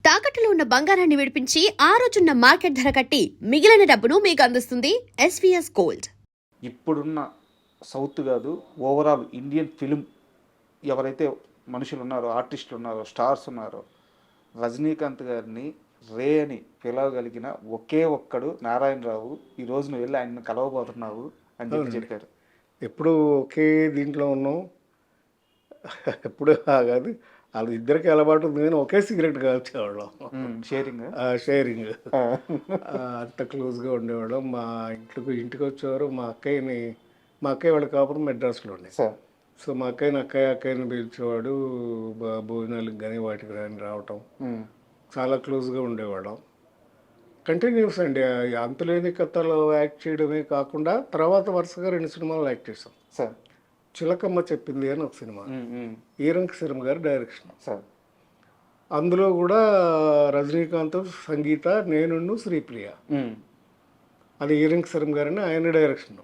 తాకట్టులో ఉన్న బంగారాన్ని విడిపించి ఆ రోజున్న మార్కెట్ ధర కట్టి మిగిలిన డబ్బును మీకు అందిస్తుంది ఎస్వీఎస్ గోల్డ్. ఇప్పుడున్న సౌత్ కాదు, ఓవరాల్ ఇండియన్ ఫిలిం ఎవరైతే మనుషులు ఉన్నారో, ఆర్టిస్టులు ఉన్నారో, స్టార్స్ ఉన్నారో, రజనీకాంత్ గారిని రే అని పిలవగలిగిన ఒకే ఒక్కడు నారాయణరావు. ఈ రోజు నువ్వు వెళ్ళి ఆయన్ని కలవబోతున్నావు అని చెప్పారు. ఎప్పుడు ఒకే దీంట్లో ఉన్నాం. ఎప్పుడు కాదు, వాళ్ళు ఇద్దరికి అలవాటు ఉంది కానీ ఒకే సిగరెట్ కాల్చేవాళ్ళం. షేరింగ్ అంత క్లోజ్గా ఉండేవాళ్ళం. మా ఇంటికి వచ్చేవారు. మా అక్కయ్య వాళ్ళ కాపురం మెడ్రాస్లో ఉండే. సో మా అక్కయ్యని పిలిచేవాడు. భోజనాలకు కానీ వాటికి కానీ రావటం చాలా క్లోజ్గా ఉండేవాళ్ళం. కంటిన్యూస్ అండి. అంతులేని కథలో యాక్ట్ చేయడమే కాకుండా తర్వాత వరుసగా 2 సినిమాలు యాక్ట్ చేసాం. చిలకమ్మ చెప్పింది అని ఒక సినిమా, ఈరంకి శర్మ గారి డైరెక్షన్. అందులో కూడా రజనీకాంత్, సంగీత, నేను, శ్రీప్రియ. అది ఈరంకి శర్మ గారని ఆయన డైరెక్షన్.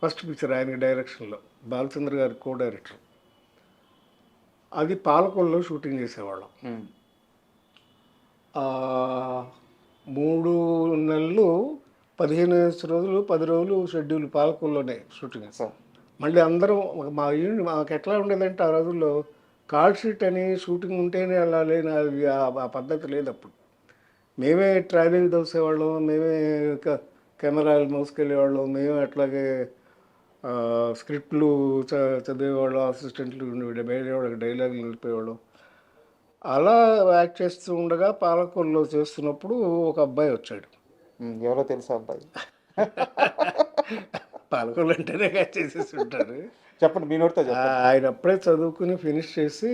ఫస్ట్ పిక్చర్ ఆయన డైరెక్షన్లో, బాలచంద్ర గారి కో డైరెక్టర్. అది పాలకొల్లో షూటింగ్ చేసేవాళ్ళం. 3 నెలలు 15 రోజులు 10 రోజులు షెడ్యూల్ పాలకొల్లోనే షూటింగ్. మళ్ళీ అందరం మాకు ఎట్లా ఉండేదంటే ఆ రోజుల్లో కాల్ షీట్ అని షూటింగ్ ఉంటేనే వెళ్ళాలి, ఆ పద్ధతి లేదు అప్పుడు. మేమే ట్రావెలింగ్ దోసేవాళ్ళం, మేమే కెమెరాలు మోసుకెళ్ళేవాళ్ళం, మేమే అట్లాగే స్క్రిప్ట్లు చదివేవాళ్ళం, అసిస్టెంట్లు ఉండేవాళ్ళకి డైలాగులు నిలిపేవాళ్ళం. అలా యాక్ట్ చేస్తూ ఉండగా పాలకొల్లో చేస్తున్నప్పుడు ఒక అబ్బాయి వచ్చాడు. ఎవరో తెలుసా అబ్బాయి? పాలకొల్లు అంటేనే చేసేసి ఉంటారు. చెప్పండి, మీ నోటితో. ఆయన అప్పుడే చదువుకుని ఫినిష్ చేసి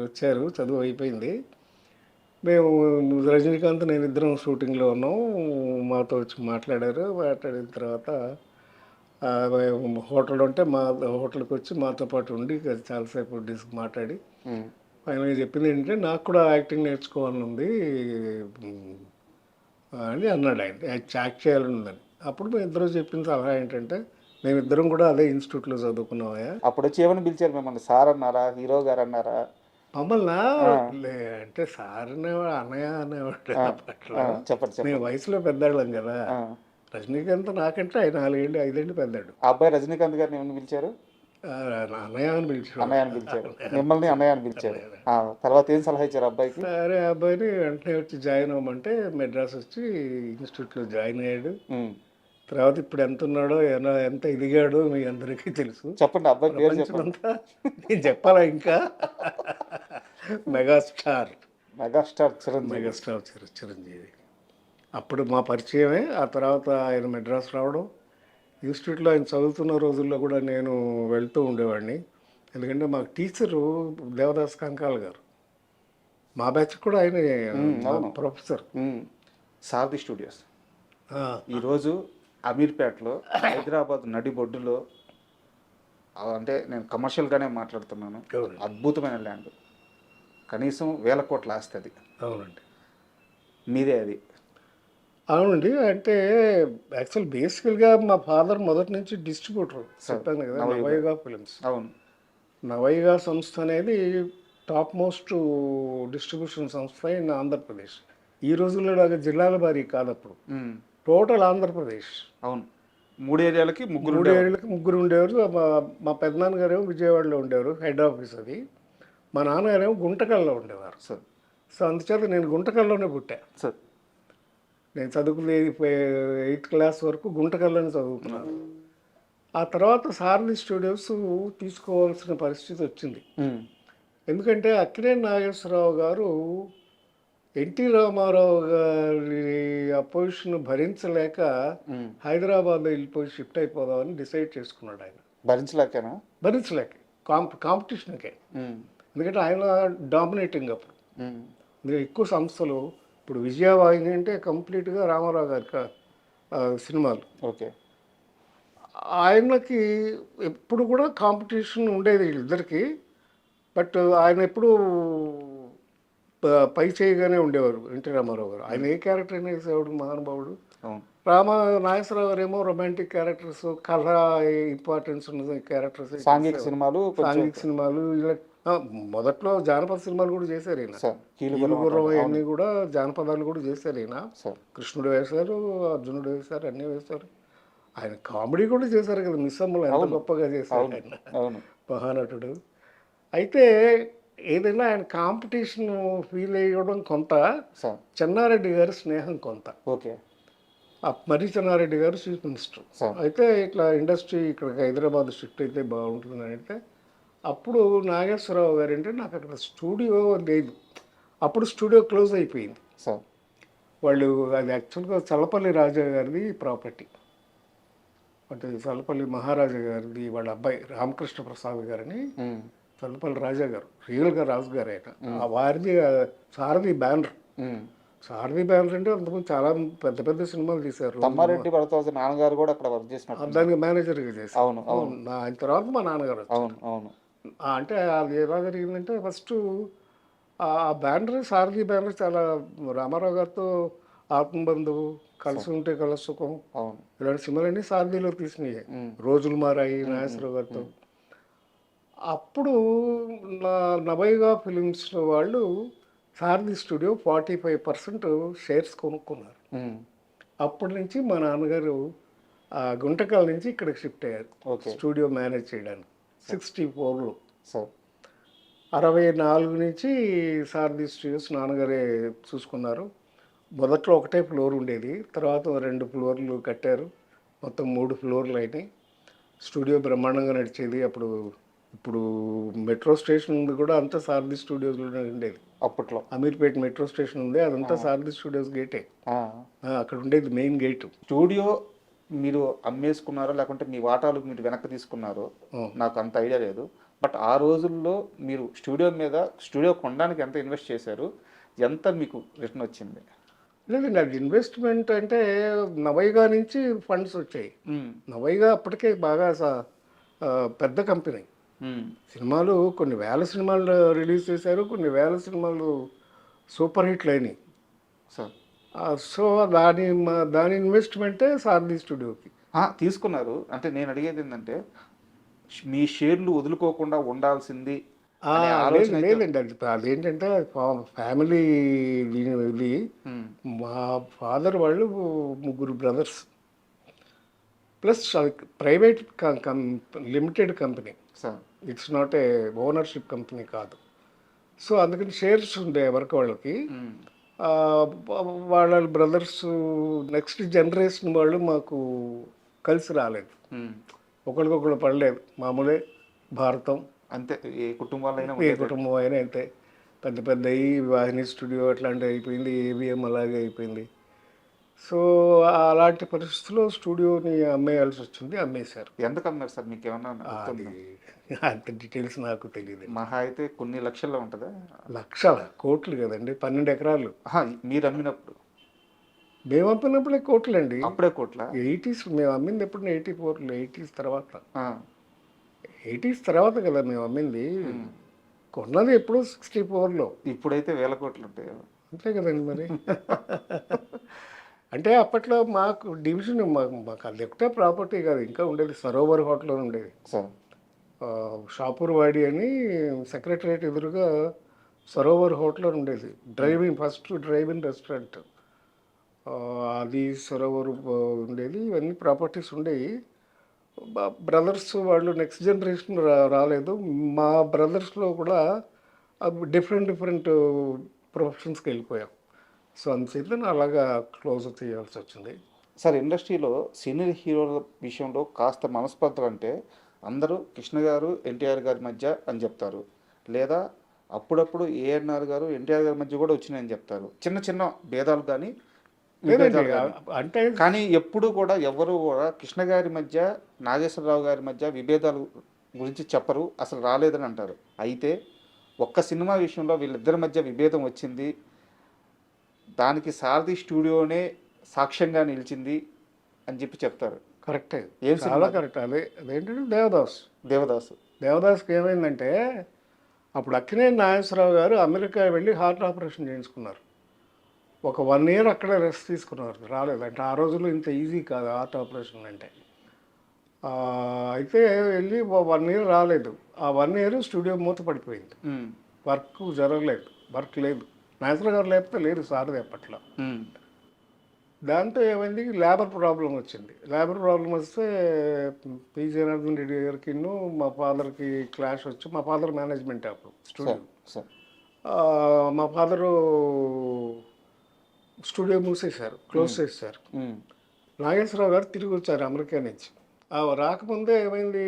వచ్చారు, చదువు అయిపోయింది. మేము రజనీకాంత్ నేను ఇద్దరం షూటింగ్లో ఉన్నాం. మాతో వచ్చి మాట్లాడిన తర్వాత హోటల్ ఉంటే మా హోటల్కి వచ్చి మాతో పాటు ఉండి చాలాసేపు మాట్లాడి ఆయన చెప్పింది ఏంటంటే నాకు కూడా యాక్టింగ్ నేర్చుకోవాలని ఉంది అని అన్నాడు. ఆయన యాక్ట్ చేయాలని ఉందని. అప్పుడు మేము ఇద్దరు చెప్పిన సలహా ఏంటంటే, మేమిద్దరం కూడా అదే ఇన్స్టిట్యూట్లో చదువుకున్నామయ్యా. అప్పుడు వచ్చి ఏమని పిలిచారు మిమ్మల్ని? సార్ అన్నారా, హీరో గారు అన్నారా? మమ్మల్ని అంటే సార్ అనేవాడు, అన్నయ్య అనేవాడు. చెప్పండి. మేము వయసులో పెద్దాళ్ళం కదా. రజనీకాంత్ నాకంటే 4 ఏళ్ళు 5 ఏళ్ళు పెద్దాడు. ఆ అబ్బాయి రజనీకాంత్ గారిని ఏమని పిలిచారు? అన్నయ్య అని పిలిచారు. మిమ్మల్ని అన్నయ్య అని పిలిచారు. తర్వాత ఏం సలహా ఇచ్చారు అబ్బాయికి? సరే, అబ్బాయిని వెంటనే వచ్చి జాయిన్ అవ్వమంటే మెడ్రాస్ వచ్చి ఇన్స్టిట్యూట్లో జాయిన్ అయ్యాడు. తర్వాత ఇప్పుడు ఎంత ఉన్నాడో, ఎంత ఎదిగాడో మీ అందరికీ తెలుసు. చెప్పండి అబ్బాయి పేరు. చెప్పంతా నేను చెప్పాలా ఇంకా? మెగాస్టార్ చిరంజీవి. అప్పుడు మా పరిచయమే. ఆ తర్వాత ఆయన మెడ్రాస్ రావడం, ఇన్స్టిట్యూట్లో ఆయన చదువుతున్న రోజుల్లో కూడా నేను వెళ్తూ ఉండేవాడిని. ఎందుకంటే మాకు టీచరు దేవదాస్ కంకాల్ గారు, మా బ్యాచ్ కూడా ఆయన ప్రొఫెసర్. సారథి స్టూడియోస్ ఈరోజు అమీర్పేటలో, హైదరాబాద్ నడిబొడ్డులో, అంటే నేను కమర్షియల్గానే మాట్లాడుతున్నాను. అద్భుతమైన ల్యాండ్, కనీసం 1000 కోట్ల ఆస్తి అది. అవునండి, మీదే అది. అవునండి. అంటే యాక్చువల్ బేసికల్గా మా ఫాదర్ మొదటి నుంచి డిస్ట్రిబ్యూటర్. చెప్పాను కదా, నవయుగ ఫిలిమ్స్. అవును, నవయుగ సంస్థ అనేది టాప్ మోస్ట్ డిస్ట్రిబ్యూషన్ సంస్థ ఇన్ ఆంధ్రప్రదేశ్. ఈ రోజుల్లో లాగా జిల్లాల వారీ కాదు, అప్పుడు టోటల్ ఆంధ్రప్రదేశ్. అవును, 3 ఏరియాలకి ముగ్గురు ఉండేవారు. మా పెద్దనాన్నగారేమో విజయవాడలో ఉండేవారు, హెడ్ ఆఫీస్ అది. మా నాన్నగారేమో గుంటకల్లో ఉండేవారు. సో అందుచేత నేను గుంటకల్లోనే పుట్టా. నేను చదువుకునే 8th క్లాస్ వరకు గుంటకల్లోనే చదువుకున్నాను. ఆ తర్వాత సారథి స్టూడియోస్ తీసుకోవాల్సిన పరిస్థితి వచ్చింది. ఎందుకంటే అక్కినేని నాగేశ్వరరావు గారు ఎన్టీ రామారావు గారి అపోజిషన్ భరించలేక హైదరాబాద్ వెళ్ళిపోయి షిఫ్ట్ అయిపోదామని డిసైడ్ చేసుకున్నాడు. ఆయన భరించలేక కాంపిటీషన్కే. ఎందుకంటే ఆయన డామినేటింగ్ అప్పుడు. ఎక్కువ సంస్థలు, ఇప్పుడు విజయవాహిని అంటే కంప్లీట్గా రామారావు గారి సినిమాలు. ఓకే, ఆయనకి ఎప్పుడు కూడా కాంపిటీషన్ ఉండేది వీళ్ళిద్దరికి. బట్ ఆయన ఎప్పుడు పై చేయగానే ఉండేవారు ఎన్టీ రామారావు గారు. ఆయన ఏ క్యారెక్టర్ అయినా వేసేవాడు, మహానుభావుడు. నాగేశ్వరరావు గారు ఏమో రొమాంటిక్ క్యారెక్టర్స్, కథ ఇంపార్టెన్స్ ఉన్న క్యారెక్టర్స్, సాంఘిక సినిమాలు ఇలా ఆ, మొదట్లో జానపద సినిమాలు కూడా చేశారు ఈయన. సార్ కీలుగుర్రం అవన్నీ కూడా జానపదాలు కూడా చేశారు ఈయన. సార్ కృష్ణుడు వేశారు, అర్జునుడు వేశారు, అన్నీ వేశారు. ఆయన కామెడీ కూడా చేశారు కదా, మిస్సమ్మలు ఎంత గొప్పగా చేశారు ఆయన, అవును మహానటుడు. అయితే ఏదైనా ఆయన కాంపిటీషన్ ఫీల్ అయ్యడం కొంత, సార్ చెన్నారెడ్డి గారి స్నేహం కొంత. ఓకే మర్రి చెన్నారెడ్డి గారు చీఫ్ మినిస్టర్. సార్ అయితే ఇట్లా ఇండస్ట్రీ ఇక్కడ హైదరాబాద్ షిఫ్ట్ అయితే బాగుంటుందని అయితే అప్పుడు నాగేశ్వరరావు గారు అంటే నాకు అక్కడ స్టూడియో లేదు, అప్పుడు స్టూడియో క్లోజ్ అయిపోయింది. సార్ వాళ్ళు అది యాక్చువల్గా చల్లపల్లి రాజా గారిది ప్రాపర్టీ, అంటే చల్లపల్లి మహారాజా గారిది వాళ్ళ అబ్బాయి రామకృష్ణ ప్రసాద్ గారని, చల్లపల్లి రాజా గారు రియల్గా రాజు గారు ఆయన, ఆ వారిది సారథి బ్యానర్. సారథి బ్యానర్ అంటే అంతకుముందు చాలా పెద్ద పెద్ద సినిమాలు తీశారు. తమ్మారెడ్డి భరద్వాజ నాన్నగారు కూడా అక్కడ వర్క్ చేసినట్టు. దానికి మేనేజర్గా చేశారు. అవును అవును ఆయన తర్వాత మా నాన్నగారు వచ్చారు. అవును అవును అంటే అది ఎలా జరిగిందంటే ఫస్ట్ ఆ బ్యానర్, సారథి బ్యానర్ చాలా రామారావు గారితో ఆత్మబంధువు, కలిసి ఉంటే కల సుఖం, అవును ఇలాంటి సినిమాలన్నీ సారథిలో తీసినాయి. రోజులు మారాయి నాగేశ్వరరావు గారితో. అప్పుడు నవైగా ఫిలిమ్స్ వాళ్ళు సారథి స్టూడియో 45% షేర్స్ కొనుక్కున్నారు. అప్పటి నుంచి మా నాన్నగారు గుంటకల్ నుంచి ఇక్కడికి షిఫ్ట్ అయ్యారు స్టూడియో మేనేజ్ చేయడానికి 64లో. సార్ 64 నుంచి సారథి స్టూడియోస్ నాన్నగారే చూసుకున్నారు. మొదట్లో ఒకటే ఫ్లోర్ ఉండేది, తర్వాత 2 ఫ్లోర్లు కట్టారు, మొత్తం 3 ఫ్లోర్లు అయినాయి. స్టూడియో బ్రహ్మాండంగా నడిచేది. ఇప్పుడు మెట్రో స్టేషన్ ఉంది కూడా అంతా సారథి స్టూడియోస్లోనే ఉండేది. అప్పట్లో అమీర్పేట మెట్రో స్టేషన్ ఉంది, అదంతా సారథి స్టూడియోస్ గేటే. అక్కడ ఉండేది మెయిన్ గేటు. స్టూడియో మీరు అమ్మేసుకున్నారో లేకుంటే మీ వాటాలు మీరు వెనక్కి తీసుకున్నారో నాకు అంత ఐడియా లేదు. బట్ ఆ రోజుల్లో మీరు స్టూడియో కొనడానికి ఎంత ఇన్వెస్ట్ చేశారు, ఎంత మీకు రిటర్న్ వచ్చింది? లేదండి, అది ఇన్వెస్ట్మెంట్ అంటే నవైగా నుంచి ఫండ్స్ వచ్చాయి. నవైగా అప్పటికే బాగా పెద్ద కంపెనీ. సినిమాలు కొన్ని వేల సినిమాలు రిలీజ్ చేశారు, కొన్ని వేల సినిమాలు సూపర్ హిట్లు అయినాయి. సో దాని ఇన్వెస్ట్మెంటే సారథి స్టూడియోకి తీసుకున్నారు. అంటే నేను అడిగేది ఏంటంటే మీ షేర్లు వదులుకోకుండా ఉండాల్సింది లేదండి. అదేంటంటే ఫ్యామిలీ ఇది. మా ఫాదర్ వాళ్ళు 3 brothers, plus private limited company, it's not a ownership company కాదు. సో అందుకని షేర్స్ ఉండే ఎవరికి వాళ్ళకి. వాళ్ళ బ్రదర్స్ నెక్స్ట్ జనరేషన్ వాళ్ళు మాకు కలిసి రాలేదు, ఒకరికొకరు పడలేదు. మామూలే భారతం అంతే, ఏ కుటుంబాలైనా ఏ కుటుంబం అయినా అంతే. పెద్ద పెద్ద వాహిని స్టూడియో అట్లాంటివి అయిపోయింది, ఏవిఎం అలాగే అయిపోయింది. సో అలాంటి పరిస్థితుల్లో స్టూడియోని అమ్మేయాల్సి వచ్చింది, అమ్మేశారు. ఎందుకు అమ్మారు సార్? మీకు ఏమన్నా అంత డీటెయిల్స్ నాకు తెలియదు. మహా అయితే కొన్ని లక్షల్లో ఉంటుందా? లక్షల కోట్లు కదండి, 12 ఎకరాలు. మీరు అమ్మినప్పుడు? మేము అమ్మినప్పుడే కోట్లు అండి. అప్పుడే కోట్ల? 80s మేము అమ్మింది ఎప్పుడు? 84లో, 80s తర్వాత. 80s తర్వాత కదా మేము అమ్మింది. కొన్నది ఎప్పుడు 64లో. ఇప్పుడైతే వేల కోట్లు ఉంటాయి. అంతే కదండి మరి. అంటే అప్పట్లో మాకు డివిజన్, మాకు అది ఒకటే ప్రాపర్టీ కాదు, ఇంకా ఉండేది సరోవర్ హోటల్ ఉండేది, షాపూర్ వాడి అని సెక్రటరియట్ ఎదురుగా సరోవర్ హోటల్ ఉండేది. ఫస్ట్ డ్రైవింగ్ రెస్టారెంట్ అది సరోవర్ ఉండేది. ఇవన్నీ ప్రాపర్టీస్ ఉండేవి. బ్రదర్స్ వాళ్ళు నెక్స్ట్ జనరేషన్ రాలేదు. మా బ్రదర్స్లో కూడా డిఫరెంట్ ప్రొఫెషన్స్కి వెళ్ళిపోయాం. సో అందుచేత అలాగా క్లోజ్ చేయాల్సి వచ్చింది. సార్ ఇండస్ట్రీలో సీనియర్ హీరోల విషయంలో కాస్త మనస్పర్ధలు అంటే అందరూ కృష్ణ గారు ఎన్టీఆర్ గారి మధ్య అని చెప్తారు, లేదా అప్పుడప్పుడు ఏఎన్ఆర్ గారు ఎన్టీఆర్ గారి మధ్య కూడా వచ్చినాయని చెప్తారు. చిన్న చిన్న భేదాలు కానీ అంటే కానీ ఎప్పుడు కూడా ఎవరు కూడా కృష్ణ గారి మధ్య నాగేశ్వరరావు గారి మధ్య విభేదాలు గురించి చెప్పరు, అసలు రాలేదని అంటారు. అయితే ఒక్క సినిమా విషయంలో వీళ్ళిద్దరి మధ్య విభేదం వచ్చింది, దానికి సారథి స్టూడియోనే సాక్ష్యంగా నిలిచింది అని చెప్పి చెప్తారు. కరెక్టే, చాలా కరెక్ట్. అదేంటంటే దేవదాస్కి ఏమైందంటే అప్పుడు అక్కినేని నాగేశ్వరరావు గారు అమెరికా వెళ్ళి హార్ట్ ఆపరేషన్ చేయించుకున్నారు. ఒక 1 year అక్కడ రెస్ట్ తీసుకున్నారు, రాలేదు. అంటే ఆ రోజుల్లో ఇంత ఈజీ కాదు హార్ట్ ఆపరేషన్ అంటే. అయితే వెళ్ళి 1 ఇయర్ రాలేదు. ఆ 1 ఇయర్ స్టూడియో మూత పడిపోయింది. వర్క్ జరగలేదు, వర్క్ లేదు. నాగేశ్వర గారు లేకపోతే లేదు సార్ది అప్పట్లో. దాంతో ఏమైంది, లేబర్ ప్రాబ్లం వచ్చింది. లేబర్ ప్రాబ్లం వస్తే పి జనార్దన్ రెడ్డి గారికి మా ఫాదర్కి క్లాష్ వచ్చి, మా ఫాదర్ మేనేజ్మెంట్ అప్పుడు స్టూడియో. మా ఫాదరు స్టూడియో మూసేశారు, క్లోజ్ చేశారు. నాగేశ్వరరావు గారు తిరిగి వచ్చారు అమెరికా నుంచి. రాకముందే ఏమైంది,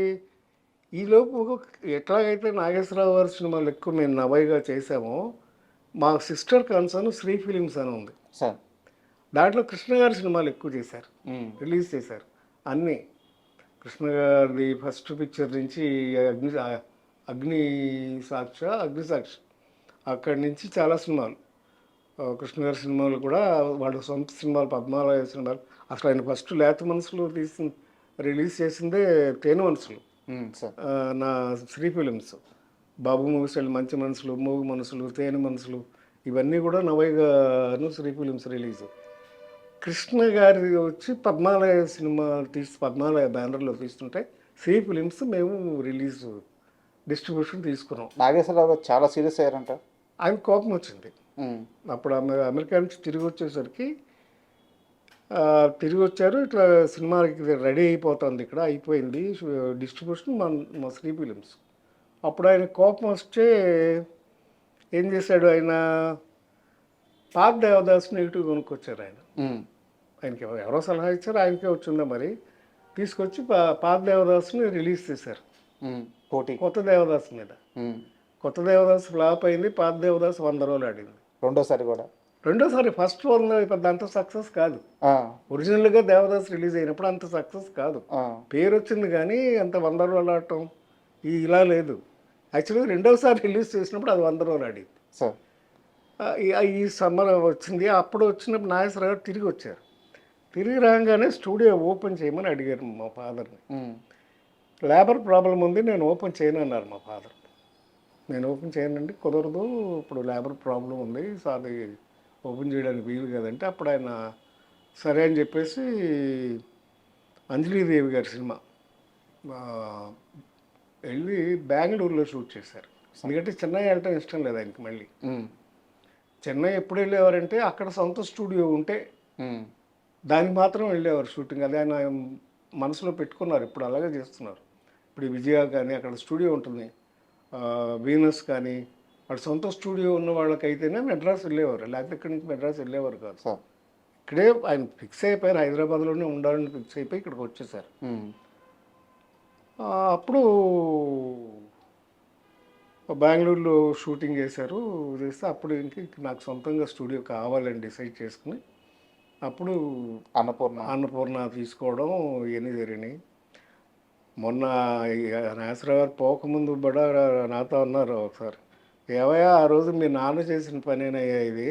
ఈలోపు ఎట్లాగైతే నాగేశ్వరరావు గారి సినిమాలు ఎక్కువ మేము నవైగా చేసామో, మా సిస్టర్ కన్సర్న్ శ్రీ ఫిలిమ్స్ అని ఉంది సార్. దాంట్లో కృష్ణ గారి సినిమాలు ఎక్కువ చేశారు, రిలీజ్ చేశారు అన్నీ. కృష్ణ గారి ఫస్ట్ పిక్చర్ నుంచి అగ్ని సాక్షి అక్కడి నుంచి చాలా సినిమాలు, కృష్ణ గారి సినిమాలు కూడా వాళ్ళ సొంత సినిమాలు, పద్మాలయ సినిమాలు. అసలు ఆయన ఫస్ట్ లేత మనసులు రిలీజ్ చేసిందే తేనె మనసులు, నా శ్రీ ఫిలిమ్స్. బాబు మూవీస్ మంచి మనసులు, మూగు మనసులు, తేనె మనసులు, ఇవన్నీ కూడా నవైగాను శ్రీ ఫిలిమ్స్ రిలీజ్. కృష్ణ గారి వచ్చి పద్మాలయ సినిమా పద్మాలయ బ్యానర్లో తీస్తుంటే శ్రీ ఫిలిమ్స్ మేము రిలీజ్ డిస్ట్రిబ్యూషన్ తీసుకున్నాం. నాగేశ్వరరావు గారు చాలా సీరియస్ అయ్యారంట. ఆయన కోపం వచ్చింది. అప్పుడు అమెరికా నుంచి తిరిగి వచ్చేసరికి తిరిగి వచ్చారు, ఇట్లా సినిమాకి రెడీ అయిపోతుంది, ఇక్కడ అయిపోయింది డిస్ట్రిబ్యూషన్ మా శ్రీ ఫిలిమ్స్. అప్పుడు ఆయన కోపం వస్తే ఏం చేశాడు, ఆయన పాత దేవదాస్ని ఇటు కొనుక్కొచ్చారు. ఆయనకి ఎవరో సలహా ఇచ్చారు, ఆయనకే వచ్చిందా మరి. తీసుకొచ్చి పాత దేవదాస్ని రిలీజ్ చేశారు పోటీ కొత్త దేవదాస్ మీద. కొత్త దేవదాస్ ఫ్లాప్ అయింది, పాత దేవదాస్ 100 రోజులు ఆడింది. రెండోసారి ఫస్ట్ వన్ పెద్ద అంత సక్సెస్ కాదు. ఒరిజినల్గా దేవదాస్ రిలీజ్ అయినప్పుడు అంత సక్సెస్ కాదు, పేరు వచ్చింది కానీ అంత 100 రోజులు ఆడటం ఇలా లేదు. యాక్చువల్గా రెండోసారి రిలీజ్ చేసినప్పుడు అది 100 రోజులు ఆడింది. ఈ సమ్మర్ వచ్చింది. అప్పుడు వచ్చినప్పుడు నాగేశ్వరరావు గారు తిరిగి వచ్చారు. తిరిగి రాగానే స్టూడియో ఓపెన్ చేయమని అడిగారు మా ఫాదర్ని. లేబర్ ప్రాబ్లం ఉంది, నేను ఓపెన్ చేయను అన్నారు మా ఫాదర్. నేను ఓపెన్ చేయనండి, కుదరదు, ఇప్పుడు లేబర్ ప్రాబ్లం ఉంది, సార్ ఓపెన్ చేయడానికి వీలు కదంటే అప్పుడు ఆయన సరే అని చెప్పేసి అంజలీదేవి గారి సినిమా వెళ్ళి బెంగళూరులో షూట్ చేశారు. ఎందుకంటే చెన్నై వెళ్ళటం ఇష్టం లేదు ఆయనకి. మళ్ళీ చెన్నై ఎప్పుడు వెళ్ళేవారంటే అక్కడ సొంత స్టూడియో ఉంటే దానికి మాత్రం వెళ్ళేవారు షూటింగ్. అది ఆయన మనసులో పెట్టుకున్నారు, ఇప్పుడు అలాగే చేస్తున్నారు. ఇప్పుడు విజయ కానీ అక్కడ స్టూడియో ఉంటుంది, వీనస్ కానీ, వాడు సొంత స్టూడియో ఉన్న వాళ్ళకైతేనే మెడ్రాస్ వెళ్ళేవారు, లేకపోతే ఇక్కడి నుంచి మెడ్రాస్ వెళ్ళేవారు కాదు. ఇక్కడే ఆయన ఫిక్స్ అయిపోయారు, హైదరాబాద్లోనే ఉండాలని ఫిక్స్ అయిపోయి ఇక్కడికి వచ్చేసారు. అప్పుడు బెంగళూరులో షూటింగ్ చేశారు. చేస్తే అప్పుడు ఇంక నాకు సొంతంగా స్టూడియో కావాలని డిసైడ్ చేసుకుని అప్పుడు అన్నపూర్ణ తీసుకోవడం ఇవన్నీ జరిగినాయి. మొన్న నాగేశ్వరరావు గారు పోకముందు కూడా నాతో అన్నారు ఒకసారి, ఏవయ్యా ఆ రోజు మీ నాన్న చేసిన పనేనయ్యా ఇది,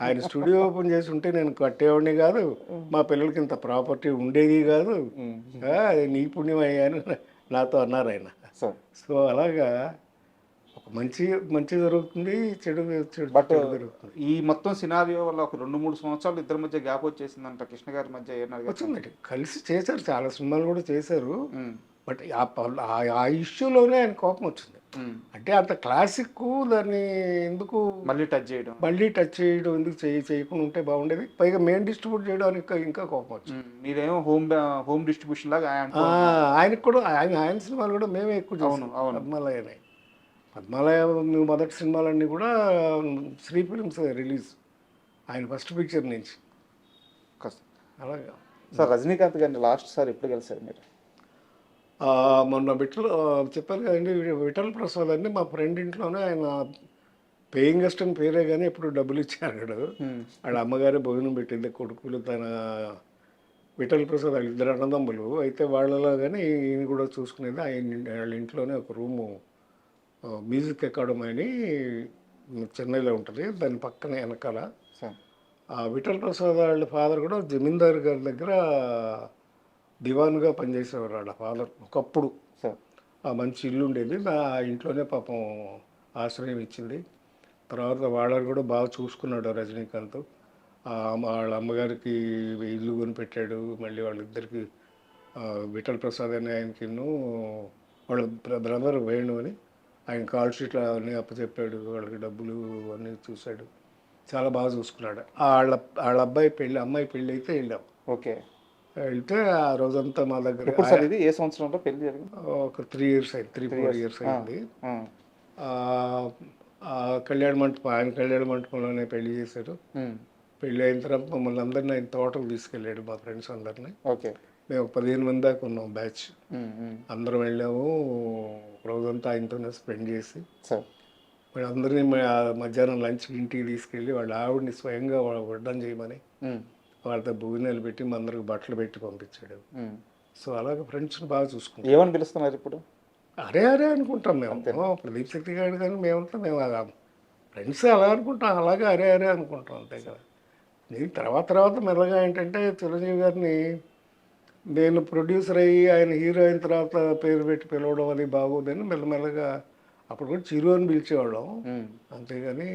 ఆయన స్టూడియో ఓపెన్ చేసి ఉంటే నేను కట్టేవాడిని కాదు, మా పిల్లలకి ఇంత ప్రాపర్టీ ఉండేది కాదు, అది నీ పుణ్యం అయ్యా అని నాతో అన్నారు ఆయన. సో అలాగా మంచి జరుగుతుంది, చెడు జరుగుతుంది. ఈ మొత్తం సినారియో వల్ల ఒక 2-3 సంవత్సరాలు ఇద్దరి మధ్య గ్యాప్ వచ్చేసిందంట, కృష్ణ గారి మధ్య. వచ్చిందండి, కలిసి చేశారు, చాలా సినిమాలు కూడా చేశారు. బట్ ఆ ఇష్యూలోనే ఆయన కోపం వచ్చింది. అంటే అంత క్లాసిక్ దాన్ని ఎందుకు మళ్ళీ టచ్ చేయడం ఎందుకు చేయకుండా ఉంటే బాగుండేది. పైగా మెయిన్ డిస్ట్రిబ్యూట్ చేయడానికి ఇంకా కోపం వచ్చింది. మీరేమో హోమ్ డిస్ట్రిబ్యూషన్ లాగా ఆయనకు కూడా ఆయన సినిమాలు కూడా మేమే ఎక్కువ చేసాం. పద్మాలయ మొదటి సినిమాలన్నీ కూడా శ్రీ ఫిలిమ్స్ రిలీజ్, ఆయన ఫస్ట్ పిక్చర్ నుంచి. అలాగా సార్, రజనీకాంత్ గారిని లాస్ట్ సార్ ఎప్పుడు కలిసారు మీరు? మొన్న చెప్పారు కదండి, విఠల్ ప్రసాద్ అండి మా ఫ్రెండ్ ఇంట్లోనే. ఆయన పేయింగ్ గెస్ట్ అని పేరే కానీ ఎప్పుడు డబ్బులు ఇచ్చాడు. వాళ్ళ అమ్మగారే భోజనం పెట్టింది, కొడుకులు తన విఠల్ ప్రసాద్ వాళ్ళ 2 అన్నదమ్ములు. అయితే వాళ్ళలో కానీ ఈయన కూడా చూసుకునేది. వాళ్ళ ఇంట్లోనే ఒక రూము మ్యూజిక్ అకాడమీ అని చెన్నైలో ఉంటుంది, దాని పక్కనే వెనకాల. విఠల్ ప్రసాద్ వాళ్ళ ఫాదర్ కూడా జమీందార్ గారి దగ్గర దివాన్గా పనిచేసేవారు వాళ్ళ ఫాదర్ ఒకప్పుడు. మంచి ఇల్లు ఉండేది, ఆ ఇంట్లోనే పాపం ఆశ్రయం ఇచ్చింది. తర్వాత వాళ్ళని కూడా బాగా చూసుకున్నాడు రజనీకాంత్. వాళ్ళ అమ్మగారికి ఇల్లు కొనిపెట్టాడు, మళ్ళీ వాళ్ళిద్దరికి విఠల్ ప్రసాద్ అని ఆయనకిను వాళ్ళ బ్రదర్ వేణు అని ఆయన కాల్ షీట్లు అన్నీ అప్పచెప్పాడు, వాళ్ళకి డబ్బులు అన్నీ చూశాడు, చాలా బాగా చూసుకున్నాడు. వాళ్ళ అమ్మాయి పెళ్ళి అయితే వెళ్ళాం. ఓకే. వెళ్తే ఆ రోజంతా మా దగ్గర ఎప్పుడు సార్ ఇది? ఏ సంవత్సరంలో పెళ్లి జరిగింది? ఒక 3 years అయింది, 3-4 years అయింది. ఆ కళ్యాణ మంటపం, ఆయన కళ్యాణ మంటపంలోనే పెళ్లి చేశాడు. పెళ్ళి అయిన తర్వాత మమ్మల్ని అందరినీ ఆయన తోటకు తీసుకెళ్ళాడు, మా ఫ్రెండ్స్ అందరినీ. ఓకే. మేము 15 మంది దాకా ఉన్నాం బ్యాచ్. అందరం వెళ్ళాము, రోజంతా ఆయనతోనే స్పెండ్ చేసి వాళ్ళందరినీ మధ్యాహ్నం లంచ్ ఇంటికి తీసుకెళ్ళి వాళ్ళ ఆవిడని స్వయంగా వడ్డం చేయమని వాళ్ళతో భోజనాలు పెట్టి మా అందరికి బట్టలు పెట్టి పంపించాడు. సో అలాగే ఫ్రెండ్స్ని బాగా చూసుకుంటాం. ఏమని పిలుస్తున్నారు ఇప్పుడు? అరే అనుకుంటాం మేము. ప్రదీప్ శక్తి గారు కానీ మేము ఫ్రెండ్స్ అలా అనుకుంటాం, అలాగే అరే అనుకుంటాం, అంతే కదా. నేను తర్వాత మెల్లగా ఏంటంటే చిరంజీవి గారిని నేను ప్రొడ్యూసర్ అయ్యి ఆయన హీరో అయిన తర్వాత పేరు పెట్టి పిలవడం అది బాగోదని మెల్లమెల్లగా అప్పుడు కూడా చిరు అని పిలిచేవాళ్ళం, అంతేగాని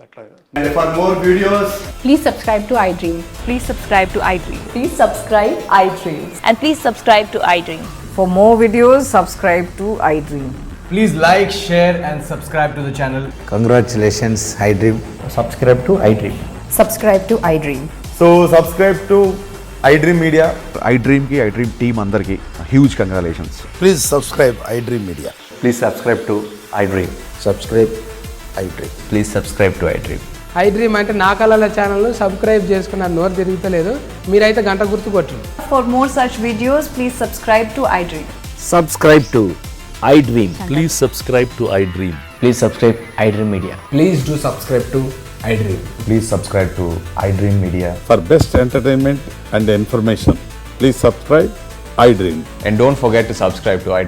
అట్లాగా. And for more videos, Please subscribe to iDream. Please subscribe to iDream. Please subscribe iDream. And please subscribe to iDream. For more videos, subscribe to iDream. please like, share and subscribe to the channel. Congratulations, iDream. Subscribe to iDream. Subscribe to iDream. So subscribe to iDream Media. iDream ki iDream team andarki huge congratulations. Please subscribe iDream Media. Please subscribe to iDream. Subscribe iDream. Please subscribe to iDream. iDream అంటే నా కళల channel subscribe చేసుకున్న నోరు తిరుగుతలేదు, మీరైతే గంట గుర్తు కొట్టండి. For more such videos, please subscribe to iDream. Subscribe to iDream. Please subscribe to iDream. Please subscribe iDream Media. Please do subscribe to iDream. Please subscribe to iDream Media. For best entertainment and information, please subscribe iDream. And don't forget to subscribe to iDream.